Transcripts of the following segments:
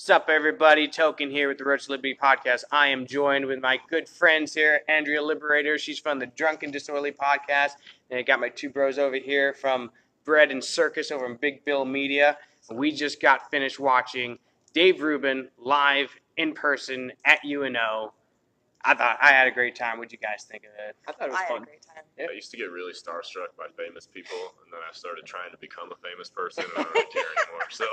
Sup, everybody? Token here with the Road to Liberty podcast. I am joined with my good friends here, Andrea Liberator. She's from the Drunken Disorderly podcast. And I got my two bros over here from Bread and Circus over in Big Bill Media. We just got finished watching Dave Rubin live in person at UNO. I thought I had a great time. What'd you guys think of it? I thought it was fun. Had a great time. I used to get really starstruck by famous people, and then I started trying to become a famous person, and I don't really care anymore. So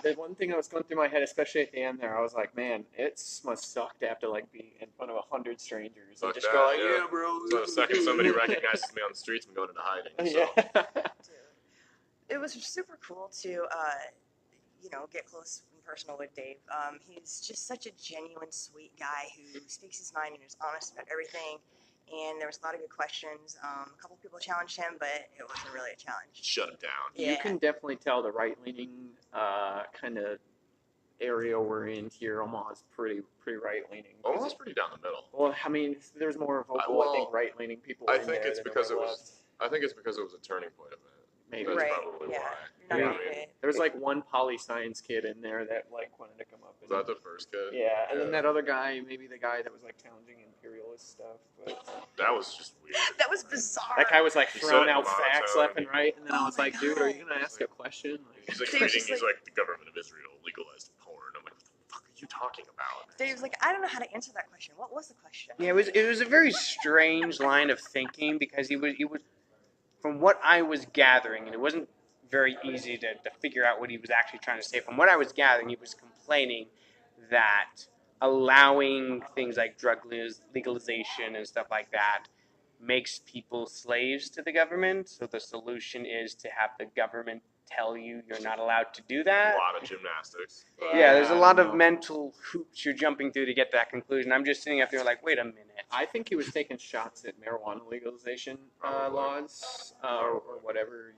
the one thing that was going through my head, especially at the end there, I was like, man, it must suck to have to be in front of 100 strangers and Fuck just that, go like, yeah. yeah, bro. So the second somebody recognizes me on the streets, I'm going into hiding. So. Yeah. It was super cool to, get close and personal with Dave. He's just such a genuine, sweet guy who speaks his mind and is honest about everything. And there was a lot of good questions. A couple people challenged him, but it wasn't really a challenge. Shut him down. Yeah. You can definitely tell the right-leaning kind of area we're in here. Omaha's pretty right-leaning. Omaha's pretty down the middle. Well, I mean, there's more vocal, I think, right-leaning people. I in think there it's than because there it were was. left. I think it's because it was a turning point event. Maybe. That's Right, probably yeah. why. You're Yeah. not gonna get There was one poli-science kid in there that wanted to come up. Was that the first kid? Yeah, and then that other guy, maybe the guy that was challenging imperialist stuff. But That was just weird. That was bizarre. that guy was He throwing said out monotone. facts left and right, and then I Oh was my like, dude, are you God. gonna ask a question? He's Dave's reading. just He's like, the government of Israel legalized porn. I'm like, what the fuck are you talking about? Dave's like, I don't know how to answer that question. What was the question? Yeah, it was a very strange line of thinking because he was from what I was gathering, and it wasn't very easy to figure out what he was actually trying to say. From what I was gathering, he was complaining that allowing things like drug legalization and stuff like that makes people slaves to the government. So the solution is to have the government tell you you're not allowed to do that. A lot of gymnastics. Yeah, there's a I lot don't of know. mental hoops you're jumping through to get that conclusion. I'm just sitting up there like, wait a minute. I think he was taking shots at marijuana legalization Probably. laws or whatever,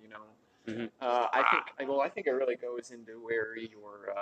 Mhm. I think it really goes into where your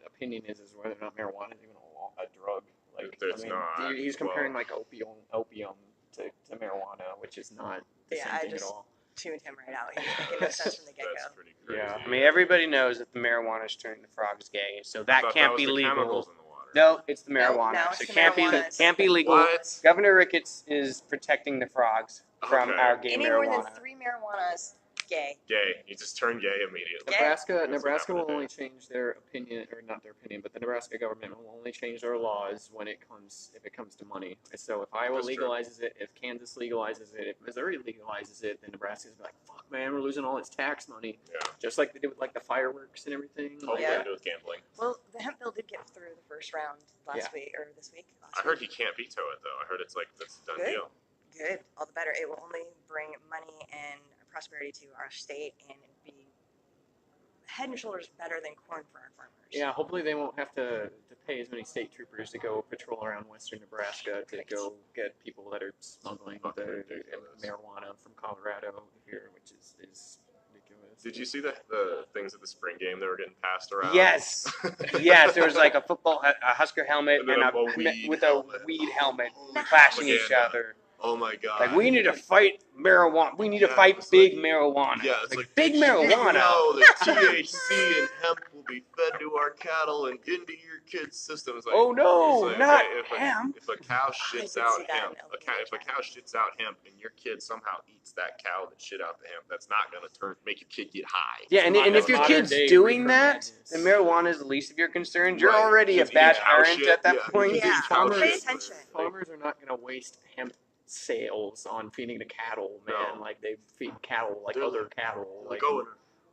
opinion is whether or not marijuana is even a drug. It's not. He's comparing opium to marijuana, which is not the Yeah, same I thing just- at all. Tuned him right out. He was making no sense from the That's get-go. pretty crazy. Yeah. I mean, everybody knows that the marijuana is turning the frogs gay, so I that thought can't was be the legal. chemicals in the water. No, it's the No, marijuana. now So it's it the marijuana. can't be legal. What? Governor Ricketts is protecting the frogs from Okay. our gay Any more than marijuana. 3 marijuanas, gay. Gay. You just turn gay immediately. Yeah. Nebraska what will happened only today. change their opinion, or not their opinion, but the Nebraska government will only change their laws if it comes to money. So if Iowa That's true. legalizes it, if Kansas legalizes it, if Missouri legalizes it, then Nebraska's like, fuck man, we're losing all its tax money. Yeah. Just like they did with the fireworks and everything. Hopefully Yeah. they do with gambling. Well, the hemp bill did get through the first round last week, or this week. I heard he can't veto it though. I heard it's that's a done Good. deal. Good. All the better. It will only bring money and prosperity to our state and be head and shoulders better than corn for our farmers. Yeah, hopefully they won't have to pay as many state troopers to go patrol around western Nebraska to go get people that are smuggling Fucking the ridiculous. marijuana from Colorado here, which is ridiculous. Did you see the things at the spring game that were getting passed around? Yes. Yes, there was like a Husker helmet And and then a weed helmet. weed helmet Holy clashing each propaganda. other. Oh my god. Like, we need to fight marijuana. We need to Yeah, fight it's big like- marijuana. Yeah, it's like big did you marijuana. know that THC and hemp will be fed to our cattle and into your kids' systems. Like, Oh no, it's like, not okay, hemp. If a cow shits did out see that hemp, in if a cow shits out hemp, and your kid somehow eats that cow that shit out the hemp, that's not gonna make your kid get high. Yeah, and Modern- if your modern kid's day doing reefer that, madness. then marijuana is the least of your concerns. You're Right. already a Kids bad eating cow parent shit, at that yeah. point. Kids Yeah. eating cow Pay shit. attention. Farmers are not going to waste hemp sales on feeding the cattle, man. No. Like they feed cattle like They're other like- cattle. Like, oh, and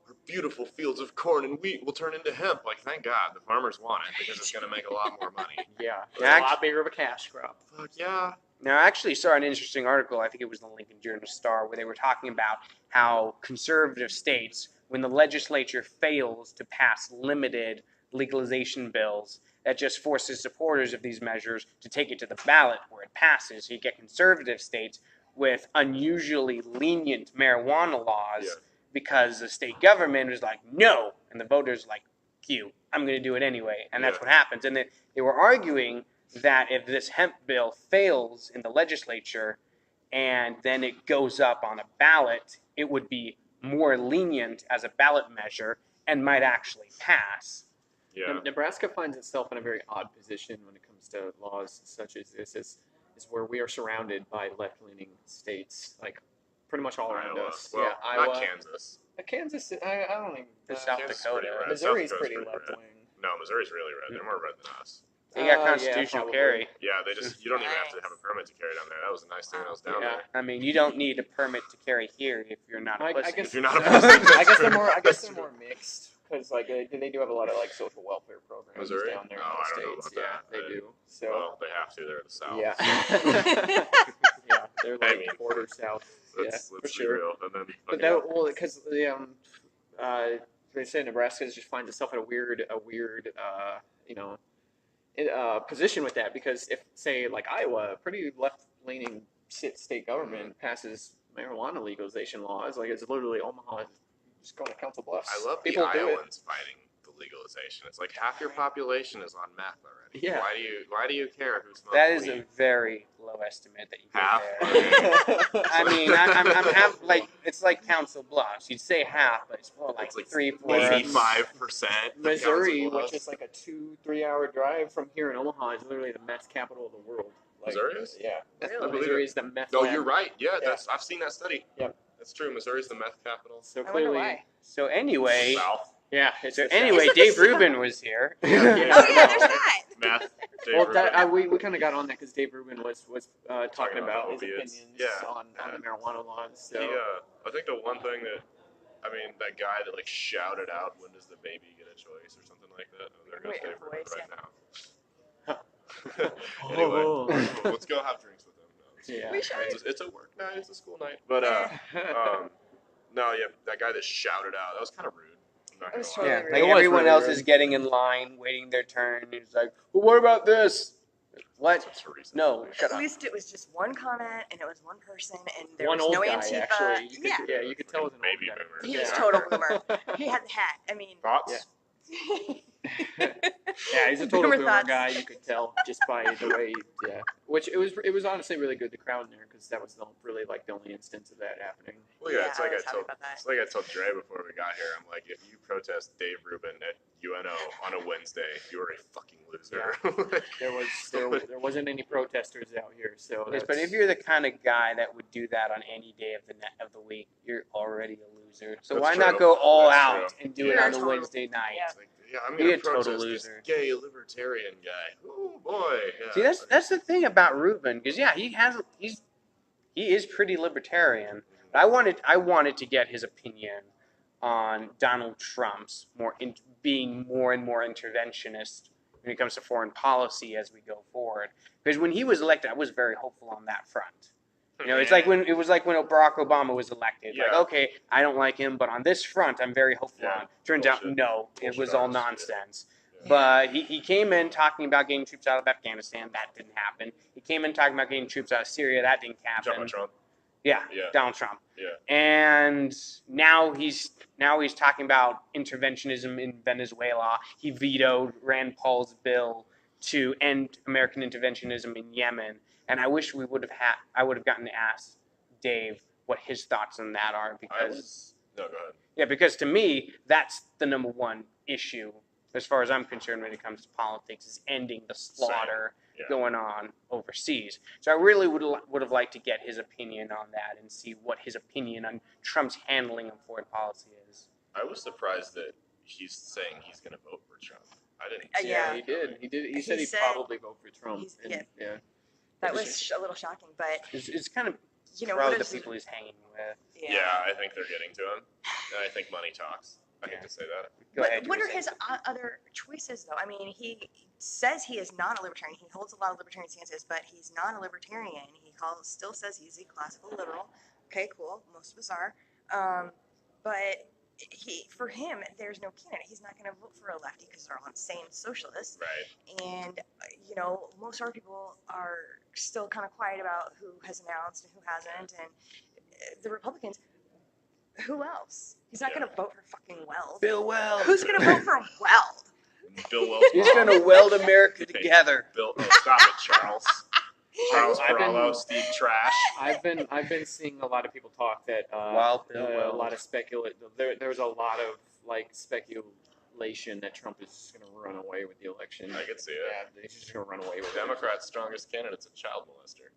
our beautiful fields of corn and wheat will turn into hemp. Like, thank God the farmers want it because it's gonna make a lot more money. yeah, it's Yeah, a lot bigger of a cash crop. Fuck yeah. Now, I actually saw an interesting article, I think it was in the Lincoln Journal-Star, where they were talking about how conservative states, when the legislature fails to pass limited legalization bills, that just forces supporters of these measures to take it to the ballot where it passes. So you get conservative states with unusually lenient marijuana laws Yeah. because the state government was like, no, and the voters like, Q, I'm going to do it anyway. And that's Yeah. what happens. And they were arguing that if this hemp bill fails in the legislature and then it goes up on a ballot, it would be more lenient as a ballot measure and might actually pass. Yeah. Nebraska finds itself in a very odd position when it comes to laws such as this. Is where we are surrounded by left-leaning states, like pretty much all around Iowa. us. Well, Yeah, Iowa, not Kansas. Kansas. I don't even. South Kansas is Dakota. pretty red. Missouri's South Dakota's pretty red. left-wing. No, Missouri's really red. They're more red than us. They got Yeah, constitutional probably. carry. Yeah, they just you don't even have to have a permit to carry down there. That was a nice thing when I was down Yeah. there. I mean, you don't need a permit to carry here if you're not a I pussy. guess If you're not a pussy, I guess they're true. more. I guess That's they're true. more mixed because like they do have a lot of like social welfare programs Missouri? down there Oh, in I the don't know states. about Yeah, that. they do. So Well, they have to. They're in the south. yeah, yeah, they're I like mean, border south. Let's for be sure. real. And then But that well, because they say Nebraska just finds itself in a weird position with that because if say like Iowa, a pretty left-leaning state government passes marijuana legalization laws, like it's literally Omaha just going to Council Bluffs. I love People the do it. Iowans fighting the legalization. It's like half your population is on meth already. Yeah. Why do you care who smokes That is weed? a very low estimate that you Half? give there. I mean, I'm half like it's like Council Bluffs. You'd say half, but it's more like It's like 3-4. 85%. Missouri, which is like a 2-3 hour drive from here in Omaha, is literally the meth capital of the world. Like, Missouri is? Yeah. Really? Missouri is the meth. No, lab. you're right. Yeah, Yeah. I've seen that study. Yep. That's true. Missouri's the meth capital. So I wonder clearly, why. So anyway, South. yeah. It's so the anyway, South. Dave Rubin was here. Oh yeah, there's that. Meth. Dave Well, Rubin. we kind of got on that because Dave Rubin was talking about his opiates. opinions Yeah. on the marijuana laws. So I think the one thing that, I mean, that guy that like shouted out, "When does the baby get a choice?" or something like that. Oh, there goes Wait, Dave Rubin voice, right yeah. now. Anyway, let's go have drinks with him. No, Yeah. We should. it's a work night. It's a school night. But no, yeah, that guy that shouted out, that was kind of rude. I'm not It was gonna lie. Yeah, Totally like rude. everyone really else rude. is getting in line, waiting their turn. He's like, well, what about this? What? That's Teresa. No, shut At up. least it was just one comment, and it was one person, and there One was old no guy, Antifa. actually. You could, Yeah, yeah, you could tell it was an Baby old guy. boomer. he was Yeah. total boomer. He had the hat. I mean, Thoughts? Yeah, he's a total Boomer boomer thoughts. guy. You could tell just by the way. Yeah, which it was honestly really good. The crowd in there because that was really like the only instance of that happening. Well, yeah, Yeah, it's I like I was happy told, about that. it's like I told Dre before we got here. I'm like, if you protest Dave Rubin at UNO on a Wednesday, you are a fucking loser. There wasn't any protesters out here, so Yes, but that's- if you're the kind of guy that would do that on any day of the week, you're already a loser. So That's why true. not go all That's out true. and do Yeah. it on a You're a Wednesday night? Yeah. It's like, yeah, I'm Be gonna a total protest loser. this gay libertarian guy. Oh boy. Yeah, See, that's the thing about Rubin, because yeah, he is pretty libertarian. But I wanted to get his opinion on Donald Trump's being more and more interventionist when it comes to foreign policy as we go forward. Because when he was elected, I was very hopeful on that front. You know, it's like when Barack Obama was elected. Like, Yeah. okay, I don't like him, but on this front, I'm very hopeful Yeah. on. Turns out, Bullshit. no, it Bullshit was all artist, yeah. nonsense. Yeah. But he came in talking about getting troops out of Afghanistan. That didn't happen. He came in talking about getting troops out of Syria. That didn't Talking happen. about Trump. Yeah, Yeah. Donald Trump. Yeah. And now he's talking about interventionism in Venezuela. He vetoed Rand Paul's bill to end American interventionism in Yemen. And I wish I would have gotten to ask Dave what his thoughts on that are, because No, go ahead. yeah, because to me that's the number one issue as far as I'm concerned when it comes to politics, is ending the slaughter Yeah. going on overseas. So I really would have liked to get his opinion on that and see what his opinion on Trump's handling of foreign policy is. I was surprised that he's saying he's going to vote for Trump. I didn't. Yeah. Yeah, he did. He He said he'd said probably vote for Trump. he's- And, yeah. that was a little shocking, but It's kind of you know proud what of is the people he's hanging with. Yeah. I think they're getting to him, and I think money talks. I hate Yeah. to say that. Go What, ahead. you what were are his saying other choices, though? I mean, he says he is not a libertarian. He holds a lot of libertarian stances, but he's not a libertarian. He still says he's a classical liberal. Okay, cool. Most of us are. But for him, there's no candidate. He's not going to vote for a lefty because they're all insane socialists. Right. And, most of our people are still kind of quiet about who has announced and who hasn't. And the Republicans, who else? He's not Yeah. going to vote for fucking Weld. Bill Weld. Who's going to vote for Weld? Bill Wells. He's going to weld America together. Bill. Oh, stop it, Charles. Charles I've been- Perallo, Steve Trash. I've been seeing a lot of people talk that Wild Bill a Weld. lot of speculate. There was a lot of like speculation that Trump is going to run away with the election. I could see it. Yeah, he's just going to run away with Democrats' strongest candidate's a child molester.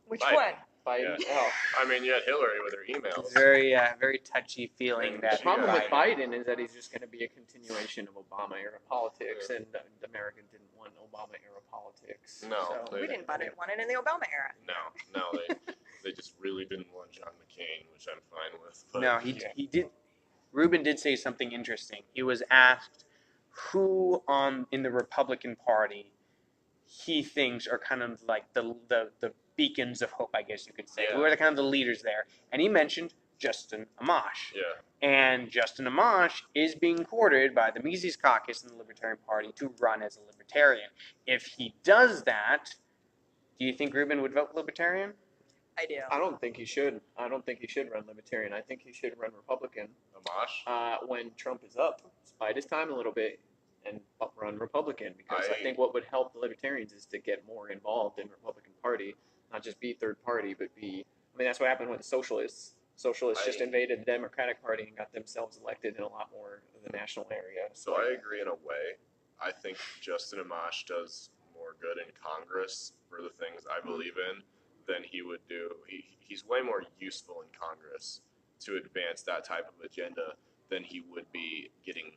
Which Biden. one? it. Biden. Yeah. Oh. I mean, you had Hillary with her emails. It's very touchy feeling And that. The problem with Biden- Biden is that he's just going to be a continuation of Obama era politics, and the Americans didn't want Obama era politics. No, So, We didn't want it in the Obama era. No, they just really didn't want John McCain, which I'm fine with. But No, he did. Rubin did say something interesting. He was asked who in the Republican Party he thinks are kind of like the beacons of hope, I guess you could say. Yeah. Who are the kind of the leaders there? And he mentioned Justin Amash. Yeah. And Justin Amash is being courted by the Mises Caucus in the Libertarian Party to run as a Libertarian. If he does that, do you think Rubin would vote Libertarian? I do. I don't think he should. I don't think he should run Libertarian. I think he should run Republican. Amash? When Trump is up, bide his time a little bit and run Republican, because I I- think what would help the Libertarians is to get more involved in the Republican Party, not just be third party, but be. I mean, that's what happened with the Socialists. Socialists just invaded the Democratic Party and got themselves elected in a lot more of the national area. So I agree in a way. I think Justin Amash does more good in Congress for the things I believe in than he would do. He's way more useful in Congress to advance that type of agenda than he would be getting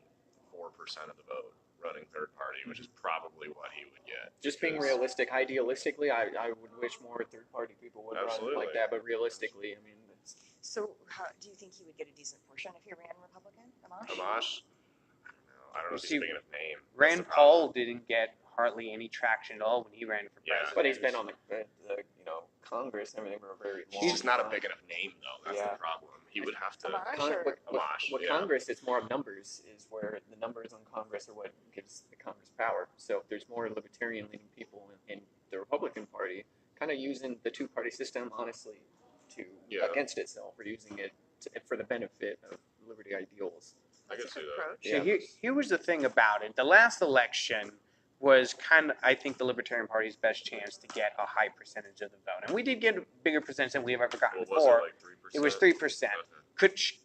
4% of the vote running third party, which is probably what he would get. Just being Because- realistic, idealistically, I would wish more third party people would run Absolutely. like that, but realistically, I mean, it's, So, how do you think he would get a decent portion if he ran Republican? Amash? Amash? I don't know if See, he's big enough name. That's the Rand problem. Paul didn't get hardly any traction at all when he ran for Yeah. president. but he's been on the Congress. I mean, for a very long He's just not a time. big enough name, though. That's Yeah. the problem. He would have to. Amash? Con- Sure. what Amash, yeah. Congress, it's more of numbers, is where the numbers on Congress are what gives the Congress power. So if there's more libertarian-leaning people in the Republican Party, kind of using the two-party system, honestly, Yeah. against itself, or using it for the benefit of liberty ideals. I could That's a see good that. approach. So here was the thing about it. The last election was kind of, I think, the Libertarian Party's best chance to get a high percentage of the vote. And we did get a bigger percentage than we've ever gotten Well, before. was it like 3%? It was 3%.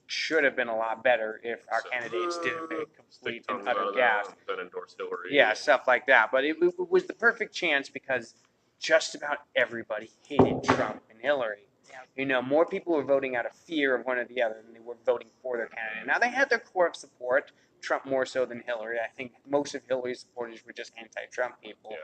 Should have been a lot better if our So, candidates didn't make Stick complete tongues and out utter of gaff. them, then endorse Hillary. Yeah, stuff like that. But it was the perfect chance because just about everybody hated Trump and Hillary. Yeah. You know, more people were voting out of fear of one or the other than they were voting for their candidate. Now, they had their core of support, Trump more so than Hillary. I think most of Hillary's supporters were just anti-Trump people. Yeah.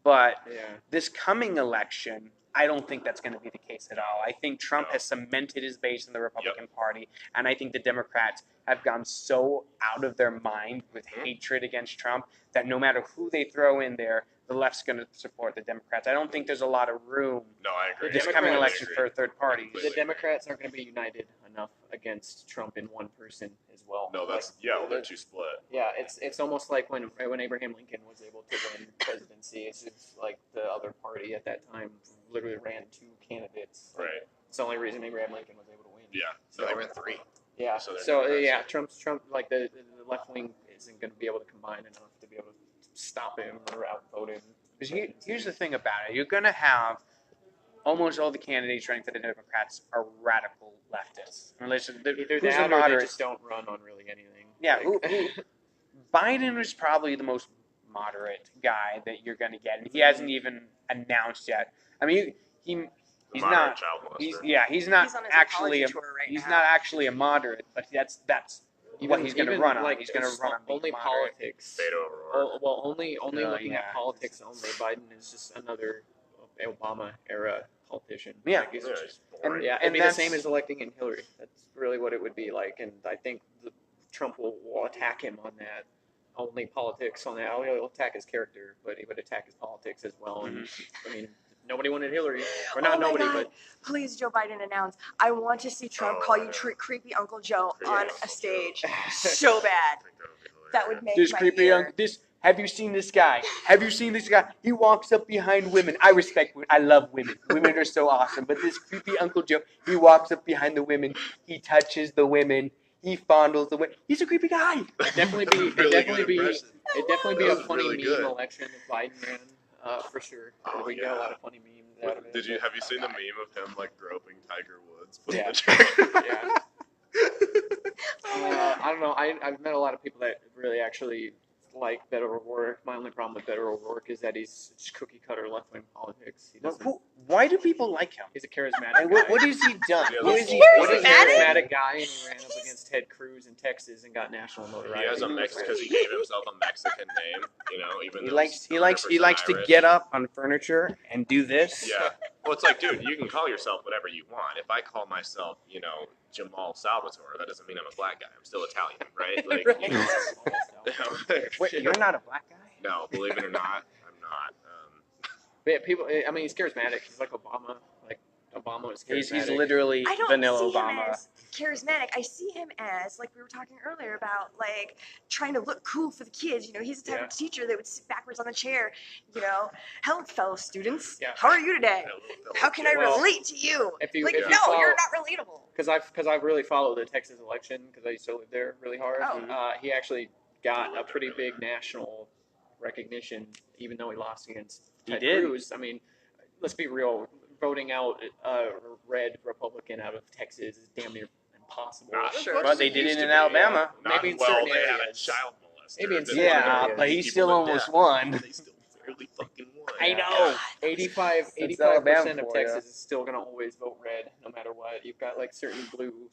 But Yeah. this coming election, I don't think that's going to be the case at all. I think Trump No. has cemented his base in the Republican Party, and I think the Democrats have gone so out of their mind with Mhm. hatred against Trump that no matter who they throw in there, the left's going to support the Democrats. I don't think there's a lot of room No, I agree. this Democrats- coming I election agree. for a third party. The Completely. Democrats aren't going to be united enough against Trump in one person as well. No, that's Like, yeah. Well, they're too split. Yeah, it's almost like when Abraham Lincoln was able to win presidency. It's like the other party at that time literally ran two candidates. Like, Right. It's the only reason Abraham Lincoln was able to win. Yeah. So- So they ran 3. Yeah. So they're So Democrats. yeah, Trump like the left wing isn't going to be able to combine enough to be able to stop him or outvote him. Because here's the thing about it. You're going to have almost all the candidates running for the Democrats are radical leftists. Unless Either who's that the or they moderate? just don't run on really anything. Yeah, Like- Biden is probably the most moderate guy that you're going to get, and he hasn't even announced yet. I mean, he's Moderate not. child molester. He's not He's on his actually. apology tour right He's now. not actually a moderate, but that's what he's going to run on. like, He's going to it's run on being only moderate. politics. Beto O'Rourke. Well, only looking yeah. at politics only. Biden is just another Obama era politician. Yeah. Like, he's Yeah, just- he's boring. yeah, And it'd be the that's- same as electing in Hillary. That's really what it would be like, and I think Trump will attack him on that. Only politics on that. He'll attack his character, but he would attack his politics as well. And I mean, nobody wanted Hillary, or not Oh my nobody, God. but Please, Joe Biden, announce. I want to see Trump Oh, call you yeah. creepy Uncle Joe Creepy on Uncle a stage. Joe. So bad. I think that would be hilarious. That would make This my creepy year. young. This. Have you seen this guy? Have you seen this guy? He walks up behind women. I respect. I love women. Women are so awesome. But this creepy Uncle Joe, he walks up behind the women. He touches the women. He fondles the women. He's a creepy guy. it'd definitely be, That was really good impression. it'd definitely be That a was funny really meme good. election if Biden ran, for sure. Oh, we get yeah. a lot of funny memes out of it. Have you seen the meme of him like groping Tiger Woods? Yeah. Putting the Yeah. Oh my God. I don't know. I've met a lot of people that really actually like Beto O'Rourke. My only problem with Beto O'Rourke is that he's just cookie cutter left wing politics. He doesn't. Why do people like him? He's a charismatic And guy. what has he done? Yeah, What he's is he? He's What a is charismatic guy, and he ran up against Ted Cruz in Texas and got national notoriety. He has a because he gave himself a Mexican name, you know, even He though likes he's he likes 100% to Irish. get up on furniture and do this. Yeah. Well, it's like, dude, you can call yourself whatever you want. If I call myself, you know, Jamal Salvatore, that doesn't mean I'm a black guy. I'm still Italian, right? Like, Right. you know. Wait, you're not a black guy? No, believe it or not, I'm not. But yeah, people. I mean, he's charismatic. He's like Obama. Like Obama is charismatic. He's literally I don't vanilla see him Obama. as charismatic. I see him as, like we were talking earlier about, like trying to look cool for the kids. You know, he's the type Yeah. of teacher that would sit backwards on the chair. You know, hello, fellow students. Yeah. How are you today? How can I Well, relate to you? if you- like, if you no, follow- you're not relatable. Because I've really followed the Texas election because I used to live there really hard. Oh. He actually got a pretty big national recognition, even though he lost against He Ted did. Cruz. I mean, let's be real. Voting out a red Republican out of Texas is damn near impossible. Not as Sure. much Well, as they it did used it to in be. Alabama. Maybe in well, certain they had a areas. child molester. Maybe in that certain wanted Yeah, to but he people still to almost death. won. They still barely fucking won. I Yeah. know. 85% Alabama of for Texas is still going to always vote red, no matter what. You've got like certain blue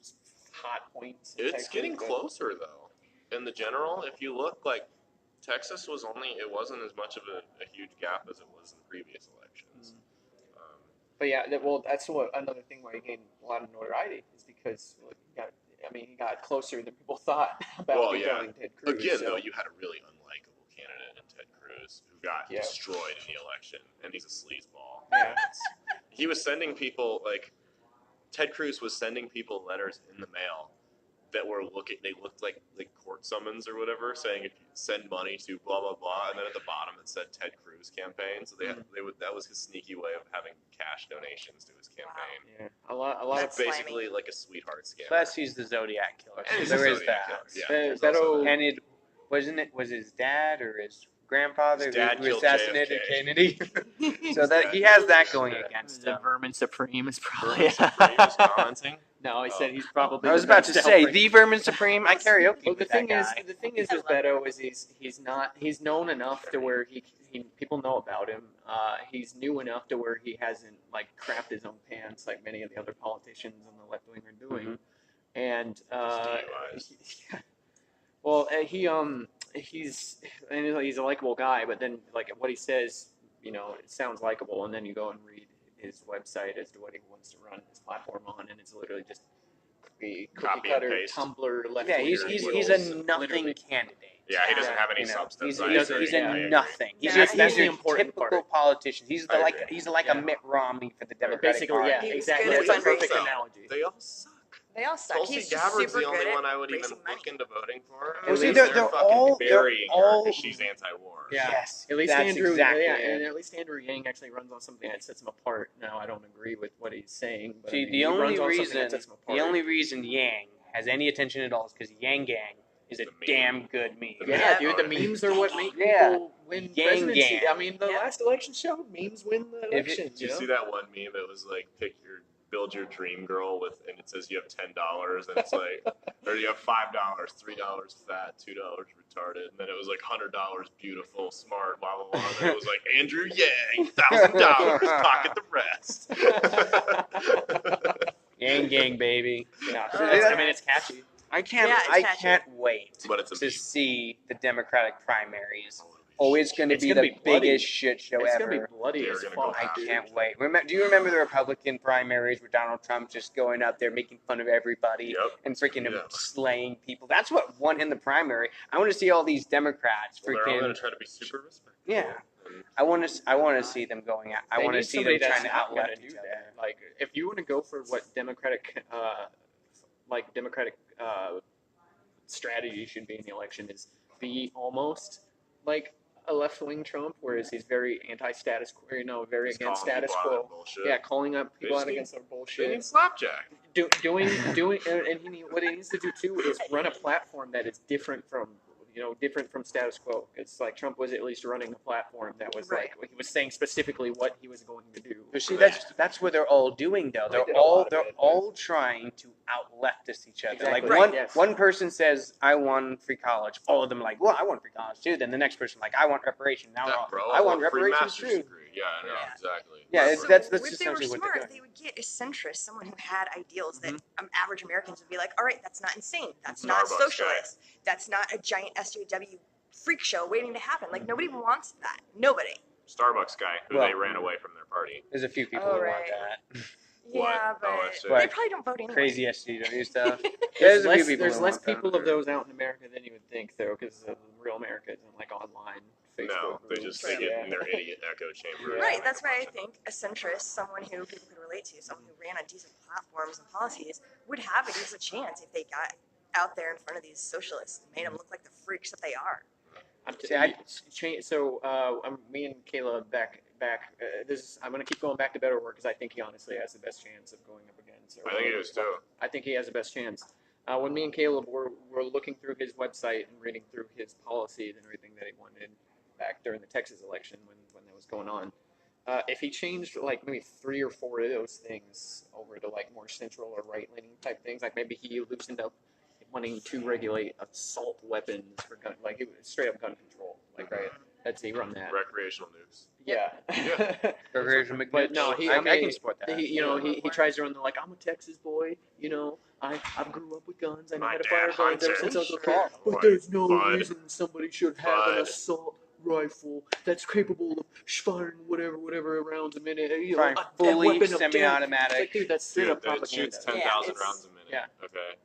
hot points. In It's Texas, getting but- closer though. In the general, if you look, like Texas was it wasn't as much of a huge gap as it was in previous elections. But yeah, well, that's another thing why he gained a lot of notoriety is because he got closer than people thought about Well, yeah. becoming Ted Cruz. Again, so- though, you had a really unlikable candidate in Ted Cruz who got Yeah. destroyed in the election, and he's a sleazeball. Yeah. He was sending people Ted Cruz was sending people letters in the mail that were they looked like court summons or whatever, saying if you send money to blah blah blah, and then at the bottom it said Ted Cruz campaign. So that was his sneaky way of having cash donations to his campaign. Yeah, a lot of That's Basically like a sweetheart scam. Plus, he's the Zodiac killer. And he's There a is Zodiac that. killer. Yeah, Beto- there's also that. And it was his dad or his grandfather His dad who killed assassinated JFK. Kennedy. So His that dad he has killed that JFK. going against the him. Vermin Supreme is probably. Vermin Supreme is commenting. No, I said he's probably. I was the about best to to say help the Vermin Supreme. I karaoke Well, with that guy. the thing is I with love Beto is he's known enough to where he people know about him. He's new enough to where he hasn't like crapped his own pants like many of the other politicians on the left wing are doing. And DUIs. well, he's a likable guy, but then like what he says, it sounds likable, and then you go and read his website as to what he wants to run his platform on, and it's literally just cookie Copy and cutter paste. Tumblr left. Yeah, he's a nothing candidate. Yeah, he doesn't have any You know, substance. He's I a agree. nothing. He's Yeah, just that's he's the a important typical part. politician. He's I like agree. a Mitt Romney for the Democratic Basically, Party. yeah, He was exactly. good at That's a perfect fundraising. analogy. They all suck. They all suck. Tulsi He's Gabbard's super the only good at one I would even raising money. look into voting for. Well, see, They're they're fucking all- burying they're all- her because she's anti-war. Yeah. Yes, At least that's Andrew, exactly yeah, it. and at least Andrew Yang actually runs on something that sets him apart. Now, I don't agree with what he's saying, but See, I mean, the he only runs on something reason that sets him apart. the only reason Yang has any attention at all is because Yang Gang is a The meme. damn good meme. The yeah, Yeah. dude, the memes are what make Yeah. people win Yang presidency. gang. I mean, the Yeah. last election showed memes win the If it- election. Did you see that one meme? It was like build your dream girl and it says you have $10 and it's like, or you have $5, $3 fat, $2 retarded, and then it was like $100 beautiful, smart, blah blah blah. And then it was like Andrew Yang, $1,000, pocket the rest. Yang Gang, baby. Yeah, Oh, I mean, it's catchy. I can't. Yeah, it's I catchy. can't wait But it's a to meme. see the Democratic primaries. Oh, it's going to It's be gonna the be bloody. biggest shit show It's ever. gonna be bloody They're as gonna fuck. go I after can't wait. Do you remember the Republican primaries where Donald Trump just going out there making fun of everybody Yep. and freaking Yeah. slaying people? That's what won him the primary. I want to see all these Democrats Well, they're all freaking. going to try to be super respectful. Yeah. And I want to see them going out. I They want to need see them somebody that's trying to not outlet gonna do each that. other. Like, if you want to go for what Democratic strategy should be in the election is be almost like a left-wing Trump, whereas he's very anti-status quo, very Just against calling status people out on quo. bullshit. Yeah, calling up people just out need- against their They bullshit. need slapjack. Doing, and what he needs to do too is run a platform that is different from status quo. It's like Trump was at least running a platform that was Right. like he was saying specifically what he was going to do. But see, that's what they're all doing though. They They're did a lot all of they're it, all trying to out leftist each other. Exactly. Like Right, one person says, I want free college. All of them are like, well, I want free college too. Then the next person like, I want reparation. Now Yeah, we're all, bro, I want free reparations master's too. degree. Yeah, I know, Yeah. exactly. Yeah, So that's if they were essentially what they're smart, doing. they would get a centrist, someone who had ideals that average Americans would be like, all right, that's not insane. That's not Starbucks socialist. That's not a giant SJW freak show waiting to happen. Like, nobody wants that. Nobody. Starbucks guy who Well, they ran away from their party. There's a few people Oh, who right. want that. Yeah, What? but Oh, I see. they probably don't vote anyway. Crazy SJW stuff. There's a few less, people there's who less want that. people of those out in America than you would think, though, because real America isn't like online Facebook. No, they groups. just they get in their idiot echo chamber. Right, that's why I think a centrist, someone who people could relate to, someone who ran on decent platforms and policies, would have a decent chance if they got out there in front of these socialists and made them look like the freaks that they are. Me and Kayla back. I'm gonna keep going back to Better Work because I think he honestly has the best chance of going up again. So I think it is too. I think he has the best chance. When me and Caleb were looking through his website and reading through his policies and everything that he wanted back during the Texas election when that was going on, if he changed like maybe 3 or 4 of those things over to like more central or right leaning type things, like maybe he loosened up wanting to regulate assault weapons for gun, like it was straight up gun control, like right. That's he run that. Recreational nukes. Yeah. But no, I can support that. He tries to run the like, I'm a Texas boy, I grew up with guns, I know My how to dad fire guns ever hunted. since I was a kid. But Like, there's no bud. reason somebody should have an Bud. assault rifle that's capable of firing whatever rounds a minute. Fine, a fully weapon of death. semi-automatic. Like, dude, that's straight Dude, up it propaganda. shoots 10,000 it's- rounds a minute. Yeah. Okay.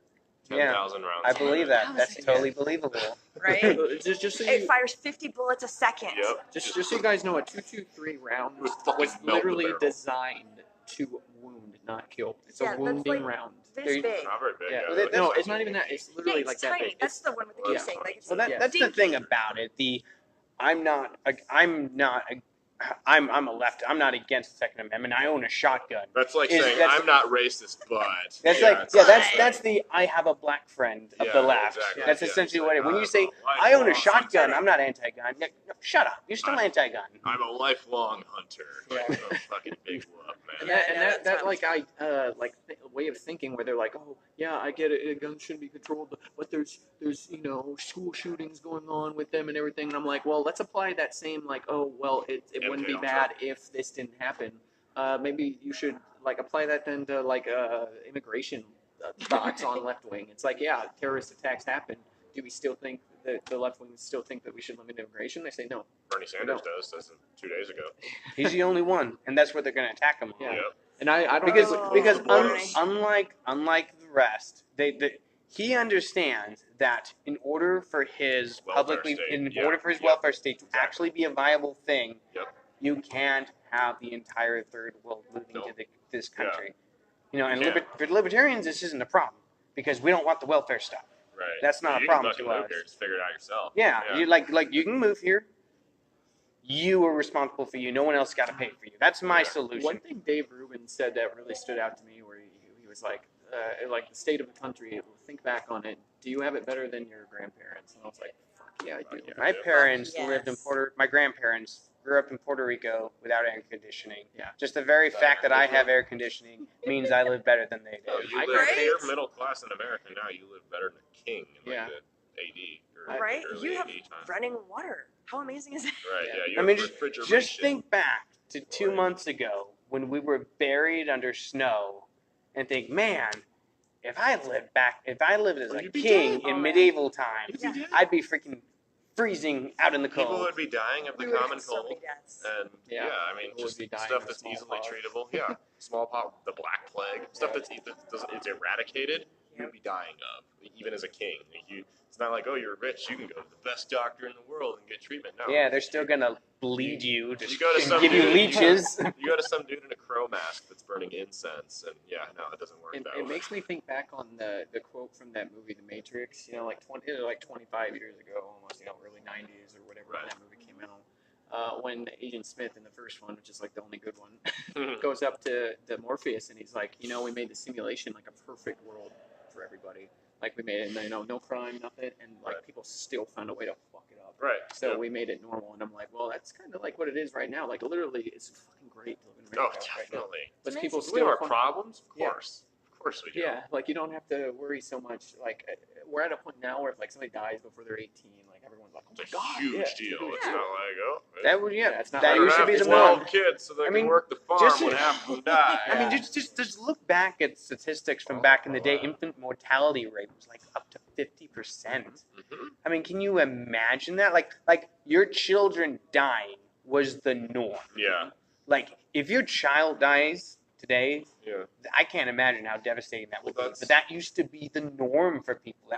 Yeah. 10,000 rounds. I a believe minute. that. That's totally believable. Right? just so It you, fires 50 bullets a second. Yep. just so you guys know, a 223 round It would fucking was melt the literally barrel. designed to wound, not kill. It's Yeah, a that's wounding like round. This There you- big. Not very big. Yeah. Yeah, Well, like- No, it's not even that. It's Yeah, literally it's like that tiny. big. That's the one with the Yeah. casing. Like, it's Well, Yeah. that's the thing about it. I'm a left. I'm not against the Second Amendment. I own a shotgun. That's like Is- saying that's- I'm not racist, but That's it's that's the I have a black friend of the Yeah, left. exactly. That's Yeah, essentially it's what like, it. When you I'm say a I own a lifelong shotgun, hunter. I'm not anti-gun. No, shut up. You're still anti-gun. I'm a lifelong hunter. Yeah. Like, a fucking big whoop, And man. that like way of thinking where they're like, oh yeah, I get it, guns shouldn't be controlled, but there's school shootings going on with them and everything, and I'm like, well, let's apply that same like, oh well, it wouldn't be MK bad if this didn't happen. Maybe you should like apply that then to like immigration thoughts on left wing. It's like, yeah, terrorist attacks happen. Do we still think that the left wing still think that we should limit immigration? They say no. Bernie Sanders does 2 days ago. He's the only one, and that's what they're going to attack him on. Yeah. Yep. And I don't Because Oh, because boy. unlike the rest, he understands that in order for his Welfare state. Yeah. Yeah. welfare state to Exactly. actually be a viable thing, Yep. you can't have the entire third world moving Nope. to this country. And Yeah. for libertarians, this isn't a problem because we don't want the welfare stuff. Right. That's not a you problem can to fucking us. move here, just figure it out yourself. Yeah, you like you can move here. You are responsible for you. No one else got to pay for you. That's my Yeah. solution. One thing Dave Rubin said that really stood out to me, where he was like the state of the country. Think back on it. Do you have it better than your grandparents? And I was like, fuck yeah, I do. Yeah. My parents Yes. lived in my grandparents grew up in Puerto Rico without air conditioning. Yeah. Just the very Without fact air that I have air conditioning means I live better than they No, do. you I live, agree. you're middle class in America now. You live better than a king in Yeah. the AD. Or Right? early You have AD time. running water. How amazing is that? Right, Yeah. yeah. You I have mean, refrigeration. just think back to 2 Right. months ago when we were buried under snow, and think, man, if I lived as a You'd be king dead. in Oh, man. medieval times, You'd be dead. I'd be freaking freezing out in the People cold. would be dying of the We would common have so many cold. deaths. And Yeah. I mean, People would just be dying stuff of that's easily smallpox. treatable. Yeah, smallpox, the Black Plague, stuff Yeah. it's eradicated. You'd be dying of, even as a king. It's not like, oh, you're rich, you can go to the best doctor in the world and get treatment. No. Yeah, they're still gonna bleed you to You go to some give you dude- leeches. You go to some dude in a crow mask that's burning incense, and yeah, no, it doesn't work It, that it way. makes me think back on the quote from that movie, The Matrix. Like 25 years ago, almost. Early 90s or whatever when Right. that movie came out. When Agent Smith in the first one, which is like the only good one, goes up to Morpheus and he's like, we made the simulation like a perfect world for everybody. Like we made it, no crime, nothing, and like Right. people still found a way to fuck it up. Right. So yeah. we made it normal, and I'm like, well, that's kind of like what it is right now. Like literally, it's fucking great to live in Oh, America right now. definitely. But It's people amazing. Do we have still our find- problems? Of Yeah. course. course we do. Yeah, like you don't have to worry so much. Like we're at a point now where if like somebody dies before they're 18, like everyone's like, oh my It's a god, huge yeah, deal. huge It's deal. not like, oh, That would Yeah, it's not that like used to be the 12 norm. kids so they I mean, can work the farm just- when half of them die. I mean, Yeah. just look back at statistics from back in the day. Infant mortality rate was like up to 50%. Mhm. I mean, can you imagine that? Like your children dying was the norm. Yeah, Like if your child dies today, yeah. I can't imagine how devastating that would Well, be. that's- But that used to be the norm for people.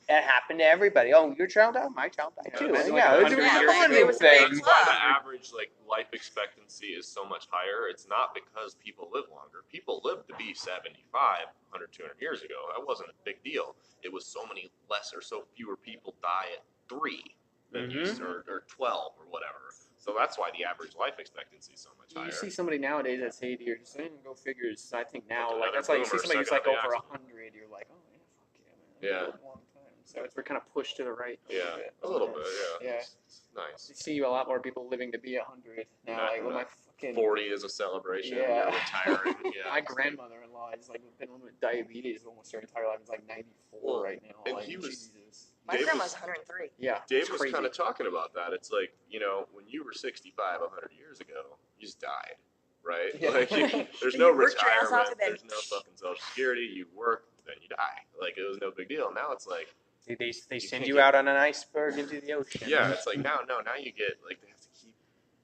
That happened to everybody. Oh, your child died? My child died Yeah, too. imagine, yeah, like, it's a 100 years bonding ago. was thing. big. Why the average life expectancy is so much higher? It's not because people live longer. People lived to be 75, 100, 200 years ago. That wasn't a big deal. It was so many less or so fewer people die at 3 than used, or 12 or whatever. So that's why the average life expectancy is so much higher. You see somebody nowadays that's 80 years, so go figures. I think now, Like like another that's why you see boomer somebody who's sucking like up the over oxygen. 100, you're like, oh yeah, fuck yeah, man. Yeah. That's a long time. So we're kind of pushed to the right. Yeah, a little bit. Yeah. Yeah. It's nice. You see a lot more people living to be 100 now. Not- Like when my not fucking 40 is a celebration. Yeah. You're retiring. Yeah. my grandmother-in-law has like been with diabetes almost her entire life. Is like 94 Well, right now. and like, he was- Jesus. My Dave grandma's was- 103. Yeah. Dave it's was crazy. kind of talking about that. It's like, when you were 65 100 years ago, you just died, right? Yeah. Like, there's You no worked your ass off retirement, and then- there's no fucking social security. You work, then you die. Like, it was no big deal. Now it's like, They send can't you get- out on an iceberg into the ocean. yeah, it's like now you get, like, they have to keep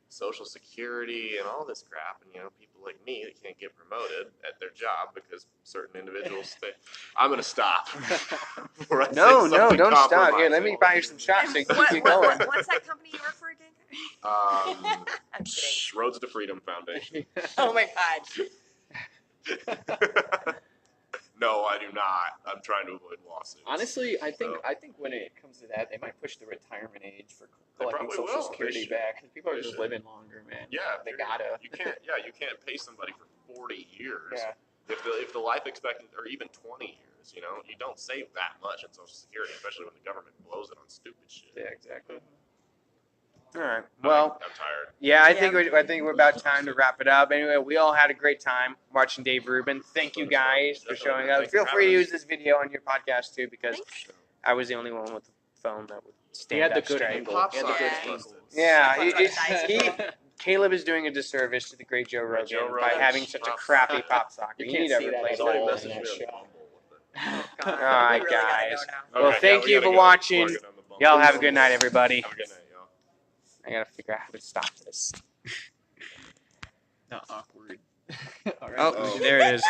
social security and all this crap. And, people like me that can't get promoted at their job because certain individuals stay. I'm going to stop. before I say No, something don't stop. Here, let compromising. me buy you some shots so And keep you going. what's that company you work for again? I'm kidding. Roads to Freedom Foundation. Oh my god. No, I do not. I'm trying to avoid lawsuits. Honestly, I think So- when it comes to that, they might push the retirement age for They collecting probably Social will. Security They should. back. 'Cause people are They just should. living longer, man. Yeah, they you're- gotta. You can't pay somebody for 40 years. Yeah. If the life expectancy, or even 20 years, you don't save that much in Social Security, especially when the government blows it on stupid shit. Yeah, exactly. All right. Well, I'm tired. yeah, I Yeah. think we're about time to wrap it up. Anyway, we all had a great time watching Dave Rubin. Thank you guys for showing up. Thanks for Feel free to having use us. this video on your podcast too, because Thanks. I was the only one with the phone that would He stand had the up good straight. angle. Pop He had the good sockets angle. busted. Yeah, Pop he, sockets. Caleb is doing a disservice to the great Joe Rogan Joe by Rogan having such a pop crappy socket. pop socket. You You can't need to see that replace at Somebody all. it. messaged in me that on shot. Bumble with it. Oh, God. All right, We really gotta guys. go now. Well, Okay, thank we you gotta for go. watching. Plug it on the Bumble. Y'all have a good night, everybody. Have a good night, y'all. I gotta figure out how to stop this. Not awkward. All right. Oh, there it is.